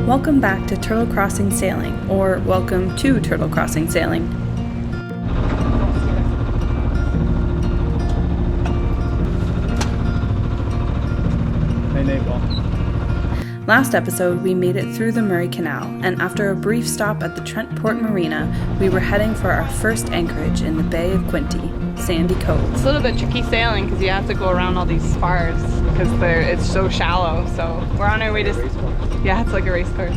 Welcome back to Turtle Crossing Sailing, or welcome to Turtle Crossing Sailing. Hey, Nabal. Last episode, we made it through the Murray Canal, and after a brief stop at the Trent Port Marina, we were heading for our first anchorage in the Bay of Quinte, Sandy Cove. It's a little bit tricky sailing because you have to go around all these spars because it's so shallow. So we're on our way to, yeah, it's like a race course.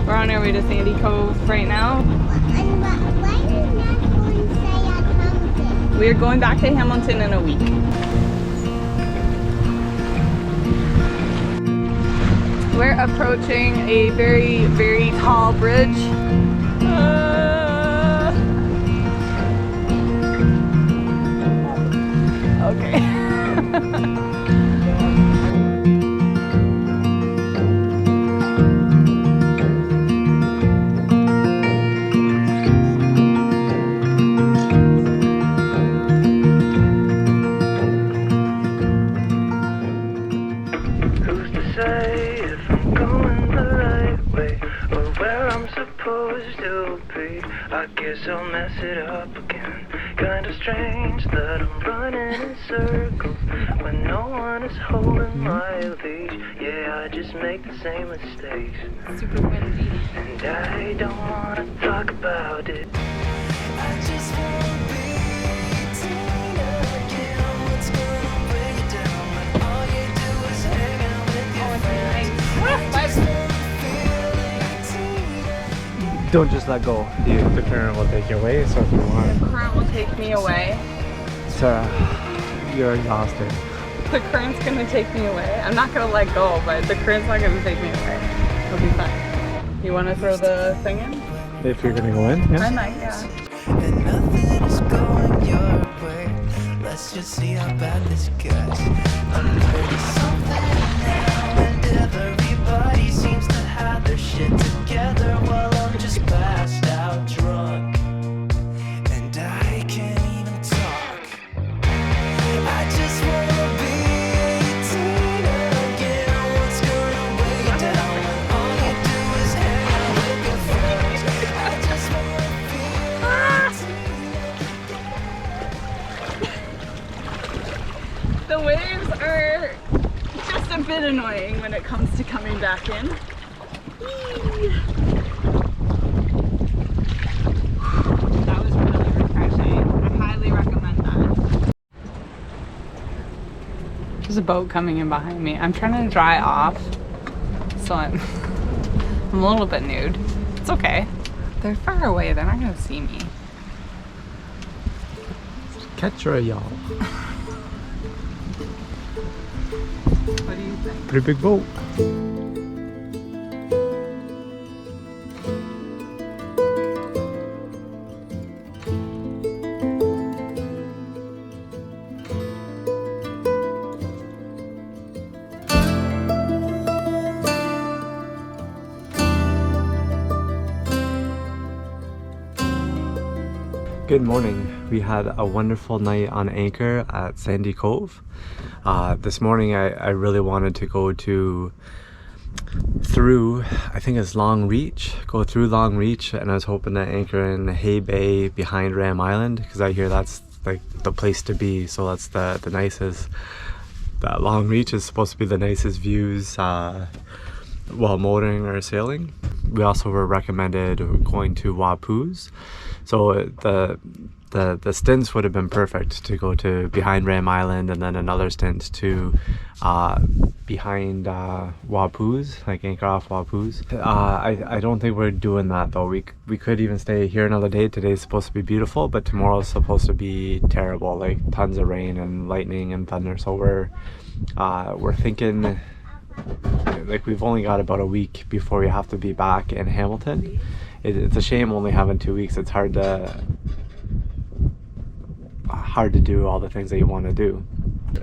We're on our way to Sandy Cove right now. Why are you not going to stay at Hamilton? We're going back to Hamilton in a week. We're approaching a very, very tall bridge. Okay. Who's to say if I'm going the right way or where I'm supposed to be? I guess I'll mess it up again. Kinda strange that I'm running in circles when no one is holding my leash. Yeah, I just make the same mistakes. Super windy. And I don't wanna talk about it. I just wanna be Tina again. What's gonna bring it down when all you do is hang out with your friends? Don't just let go. The current will take you away, so if you want The current will take me away. to, you're exhausted. The current's gonna take me away. I'm not gonna let go, but the current's not gonna take me away. It'll be fine. You wanna throw the thing in? If you're gonna go in, I yeah. might, yeah. And nothing is going your way. Let's just see how bad this gets. I'm 30-something now, and everybody seems to have their shit together while I'm just passed out drunk. And I can't even talk. I just wanna be Tina again. What's gonna weigh you down when all you do is hang out with your friends? I just wanna be Tina. The waves are just a bit annoying when it comes to coming back in. Whee! That was really refreshing. I highly recommend that. There's a boat coming in behind me. I'm trying to dry off, so I'm a little bit nude. It's okay. They're far away. They're not gonna see me. Catch her, y'all. What do you think? Pretty big boat. Good morning. We had a wonderful night on anchor at Sandy Cove. This morning I really wanted to go through, I think it's Long Reach, go through Long Reach, and I was hoping to anchor in Hay Bay behind Ram Island because I hear that's like the place to be, so that's the nicest. That Long Reach is supposed to be the nicest views while motoring or sailing. We also were recommended going to Wapoos, so the stints would have been perfect to go to behind Ram Island and then another stint to behind Wapoos, like anchor off Wapoos. I don't think we're doing that though. We could even stay here another day. Today's supposed to be beautiful, but tomorrow's supposed to be terrible, like tons of rain and lightning and thunder. So we're thinking, like, we've only got about a week before we have to be back in Hamilton. It's a shame only having 2 weeks. It's hard to do all the things that you want to do.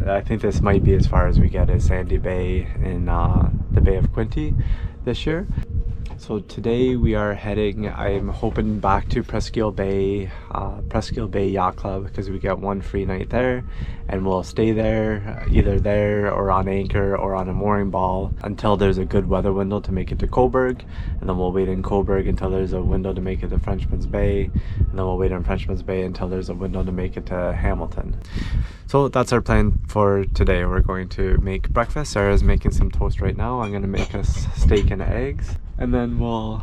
I think this might be as far as we get as Sandy Bay in the Bay of Quinte this year. So today we are heading, I'm hoping, back to Presqu'ile Bay Yacht Club, because we get one free night there, and we'll stay there, either there or on anchor or on a mooring ball until there's a good weather window to make it to Coburg, and then we'll wait in Coburg until there's a window to make it to Frenchman's Bay, and then we'll wait in Frenchman's Bay until there's a window to make it to Hamilton. So that's our plan for today. We're going to make breakfast. Sarah's making some toast right now. I'm going to make us steak and eggs, and then we'll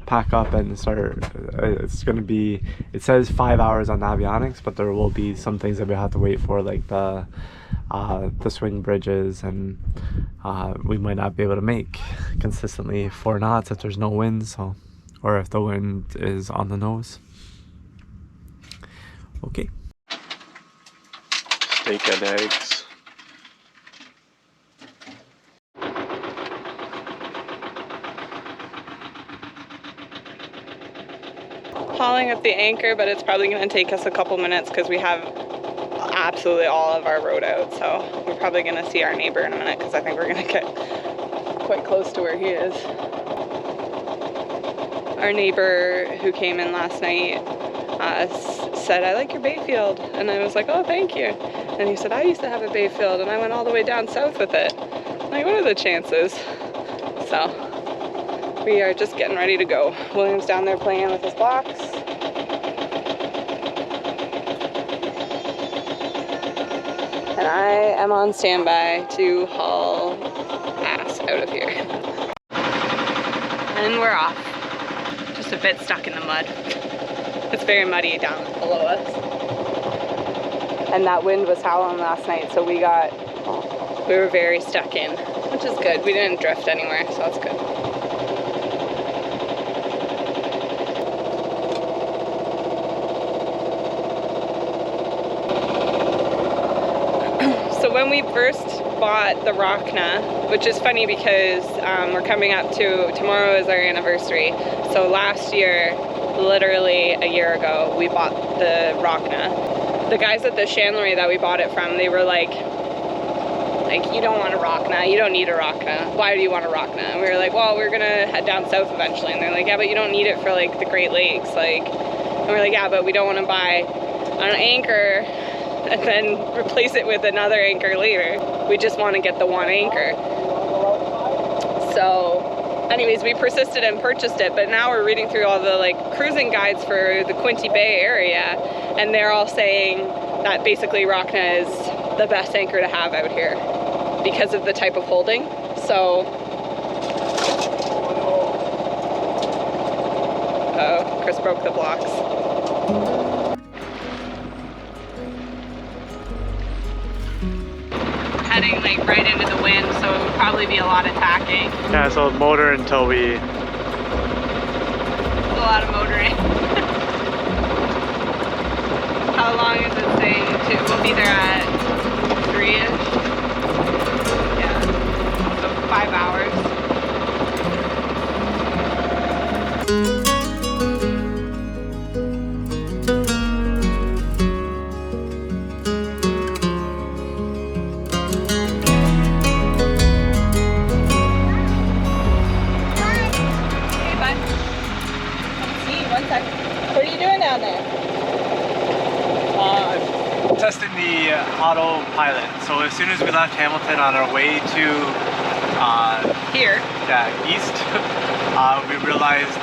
pack up and start. It's going to be, it says 5 hours on Navionics, but there will be some things that we have to wait for, like the swing bridges, and we might not be able to make consistently 4 knots if there's no wind, so, or if the wind is on the nose. Okay. Steak and eggs. Hauling up the anchor, but it's probably going to take us a couple minutes because we have absolutely all of our rode out. So we're probably going to see our neighbor in a minute because I think we're going to get quite close to where he is. Our neighbor who came in last night said, "I like your Bayfield," and I was like, "Oh, thank you." And he said, "I used to have a Bayfield and I went all the way down south with it." I'm like, what are the chances? So we are just getting ready to go. William's down there playing with his blocks. And I am on standby to haul ass out of here. And we're off. Just a bit stuck in the mud. It's very muddy down below us. And that wind was howling last night, so we were very stuck in, which is good. We didn't drift anywhere, so that's good. So when we first bought the Rockna, which is funny because we're coming up to, tomorrow is our anniversary. So last year, literally a year ago, we bought the Rockna. The guys at the chandlery that we bought it from, they were like, you don't want a Rockna, you don't need a Rockna. Why do you want a Rockna? And we were like, well, we're gonna head down south eventually. And they're like, yeah, but you don't need it for like the Great Lakes. And we're like, yeah, but we don't want to buy an anchor and then replace it with another anchor later. We just want to get the one anchor. So anyways, we persisted and purchased it, but now we're reading through all the cruising guides for the Quinte Bay area, and they're all saying that basically Rockna is the best anchor to have out here because of the type of holding. So, oh, Chris broke the blocks. Heading right into the wind, so it would probably be a lot of tacking. Yeah, so motor until we... There's a lot of motoring. How long is it saying to? We'll be there at 3-ish. Yeah, so 5 hours. Testing the autopilot. So as soon as we left Hamilton on our way to Here. Yeah, east, we realized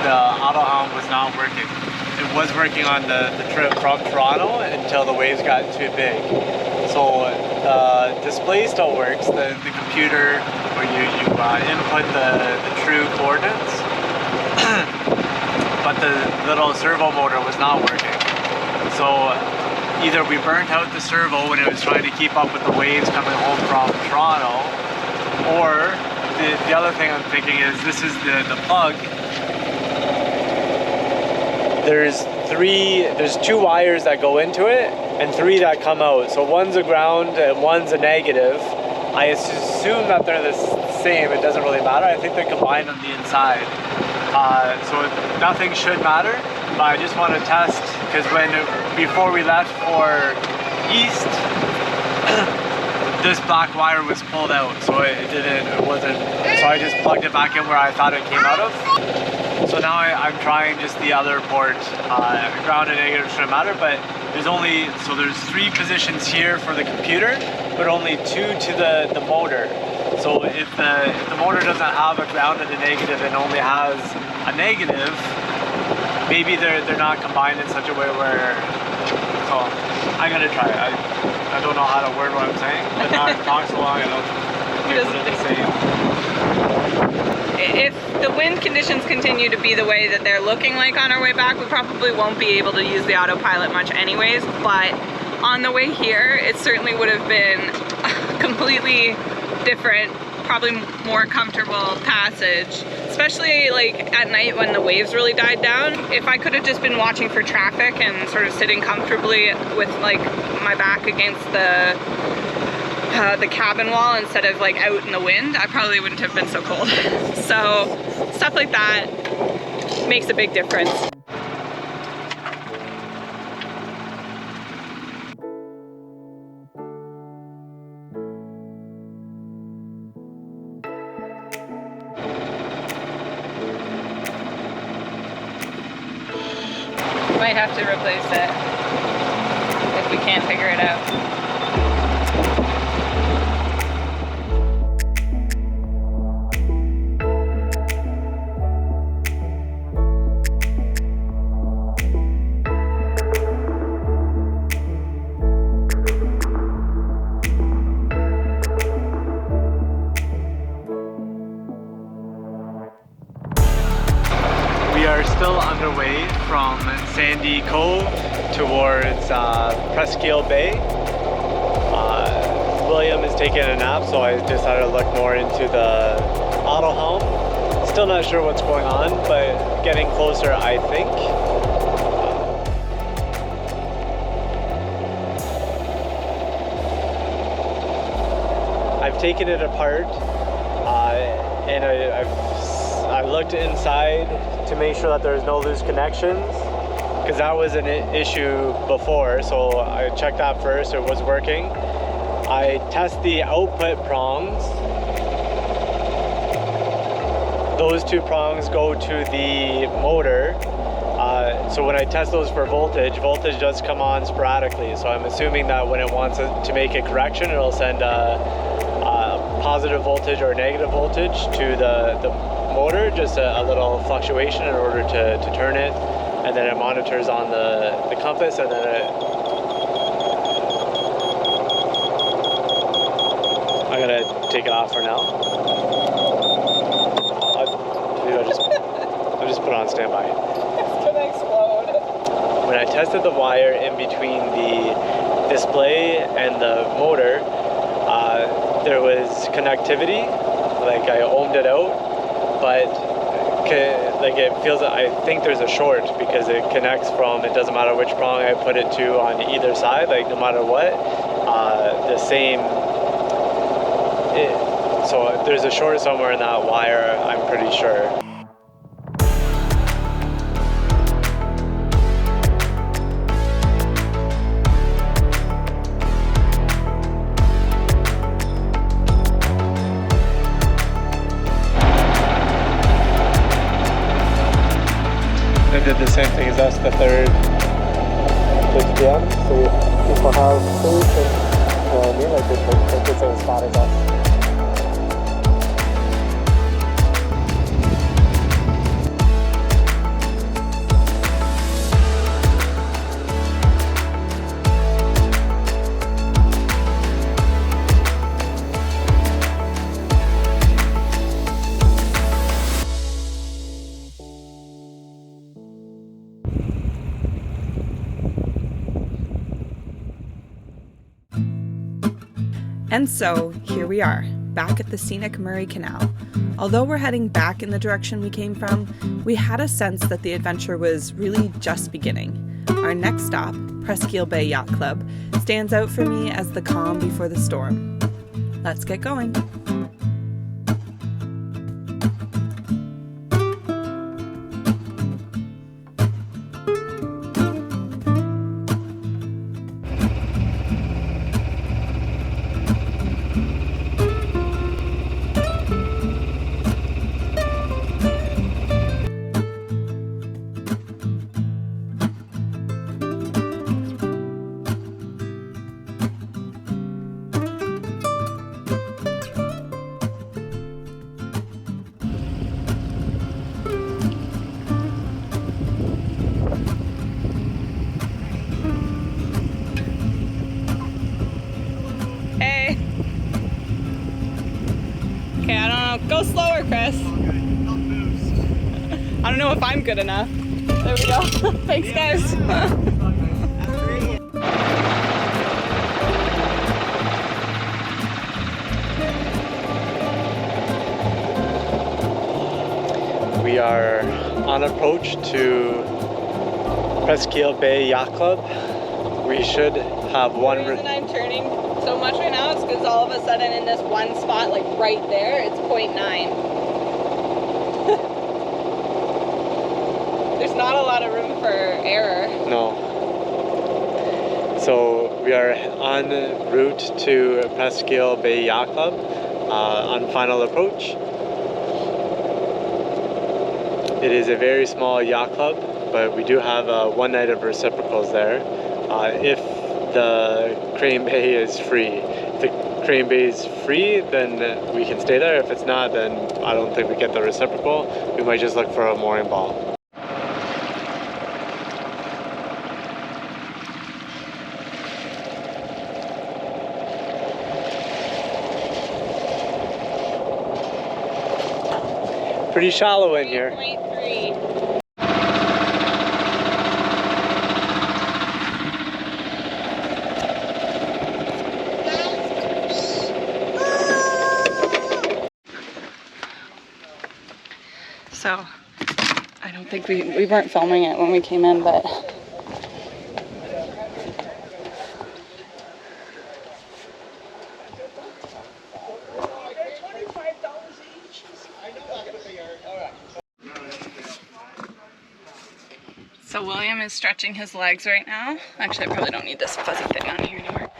the auto helm was not working. It was working on the trip from Toronto until the waves got too big. So the display still works, the computer where you input the true coordinates, but the little servo motor was not working. So either we burnt out the servo when it was trying to keep up with the waves coming home from Toronto, or the other thing I'm thinking is this is the plug. There's 2 wires that go into it and 3 that come out. So one's a ground and one's a negative. I assume that they're the same. It doesn't really matter. I think they're combined on the inside. So nothing should matter, but I just want to test because before we left for east, this black wire was pulled out, so it wasn't, so I just plugged it back in where I thought it came out of. So now I'm trying just the other port. Ground and negative shouldn't matter, but there's 3 positions here for the computer, but only 2 to the motor. So if the motor doesn't have a ground and a negative and only has a negative, maybe they're not combined in such a way where, so I'm gonna try it. I don't know how to word what I'm saying, but now I've talked so long I don't know what to say. If the wind conditions continue to be the way that they're looking like on our way back, we probably won't be able to use the autopilot much anyways, but on the way here, it certainly would have been a completely different, probably more comfortable passage, especially like at night when the waves really died down. If I could have just been watching for traffic and sort of sitting comfortably with like my back against the cabin wall instead of like out in the wind, I probably wouldn't have been so cold. So stuff like that makes a big difference. Might have to replace it if we can't figure it out. We are still underway from Sandy Cove towards Presqu'ile Bay. William is taking a nap, so I decided to look more into the auto helm. Still not sure what's going on, but getting closer, I think. I've taken it apart, and I looked inside to make sure that there's no loose connections, because that was an issue before, so I checked that first. It was working. I test the output prongs. Those 2 prongs go to the motor. So when I test those for voltage does come on sporadically. So I'm assuming that when it wants to make a correction, it'll send a positive voltage or negative voltage to the motor, just a little fluctuation in order to turn it, and then it monitors on the compass, and then I'm gonna take it off for now. I'll just put it on standby. It's gonna explode. When I tested the wire in between the display and the motor, there was connectivity, like I ohmed it out, but like it feels, I think there's a short because it connects from, it doesn't matter which prong I put it to on either side, like no matter what, the same, so there's a short somewhere in that wire, I'm pretty sure. They did the same thing as us, the 3rd 6 p.m. So people have food and, you know what I mean? Like it's the same spot as us. And so, here we are, back at the scenic Murray Canal. Although we're heading back in the direction we came from, we had a sense that the adventure was really just beginning. Our next stop, Presqu'ile Bay Yacht Club, stands out for me as the calm before the storm. Let's get going. Okay, I don't know. Go slower, Chris. I don't know if I'm good enough. There we go. Thanks, guys. We are on approach to Presqu'ile Bay Yacht Club. We should have one. The reason I'm turning so much right now is because all of a sudden in this one spot, like right there, it's 0.9. There's not a lot of room for error. No. So we are en route to Presqu'ile Bay Yacht Club on final approach. It is a very small yacht club, but we do have one night of reciprocals there. If the Crane Bay is free. If the Crane Bay is free, then we can stay there. If it's not, then I don't think we get the reciprocal. We might just look for a mooring ball. Pretty shallow in here. 3.3. So, I don't think we weren't filming it when we came in, but so William is stretching his legs right now. Actually, I probably don't need this fuzzy thing on here anymore.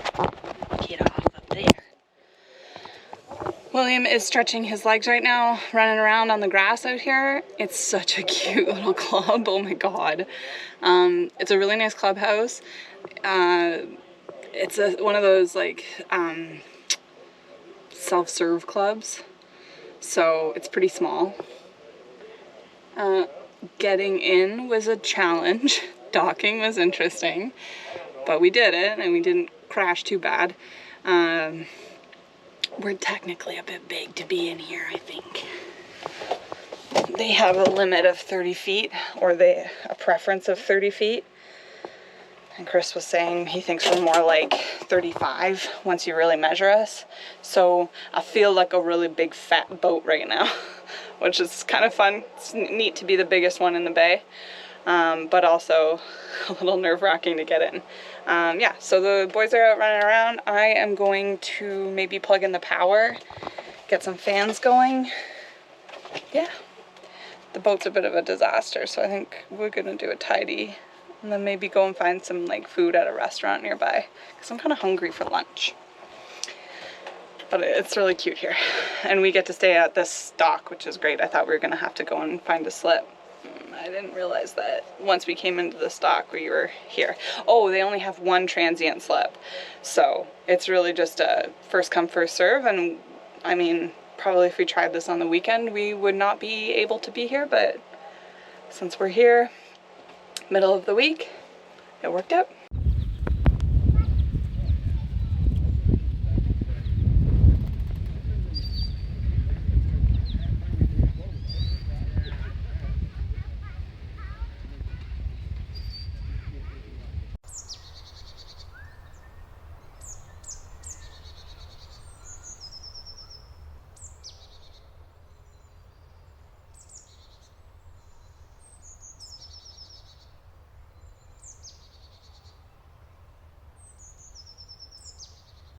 Get off up there. William is stretching his legs right now, running around on the grass out here. It's such a cute little club, oh my god. It's a really nice clubhouse. It's one of those like self-serve clubs, so it's pretty small. Getting in was a challenge. Docking was interesting, but we did it and we didn't crash too bad. We're technically a bit big to be in here, I think. They have a limit of 30 feet, or a preference of 30 feet. And Chris was saying he thinks we're more like 35 once you really measure us. So I feel like a really big fat boat right now, which is kind of fun. It's neat to be the biggest one in the bay, but also a little nerve-wracking to get in. Yeah, so the boys are out running around. I am going to maybe plug in the power, get some fans going. Yeah, the boat's a bit of a disaster, so I think we're gonna do a tidy and then maybe go and find some like food at a restaurant nearby, because I'm kind of hungry for lunch. But it's really cute here, and we get to stay at this dock, which is great. I thought we were gonna have to go and find a slip. I didn't realize that once we came into this dock we were here. Oh, they only have one transient slip, so it's really just a first come first serve. And I mean, probably if we tried this on the weekend we would not be able to be here, but since we're here middle of the week, it worked out.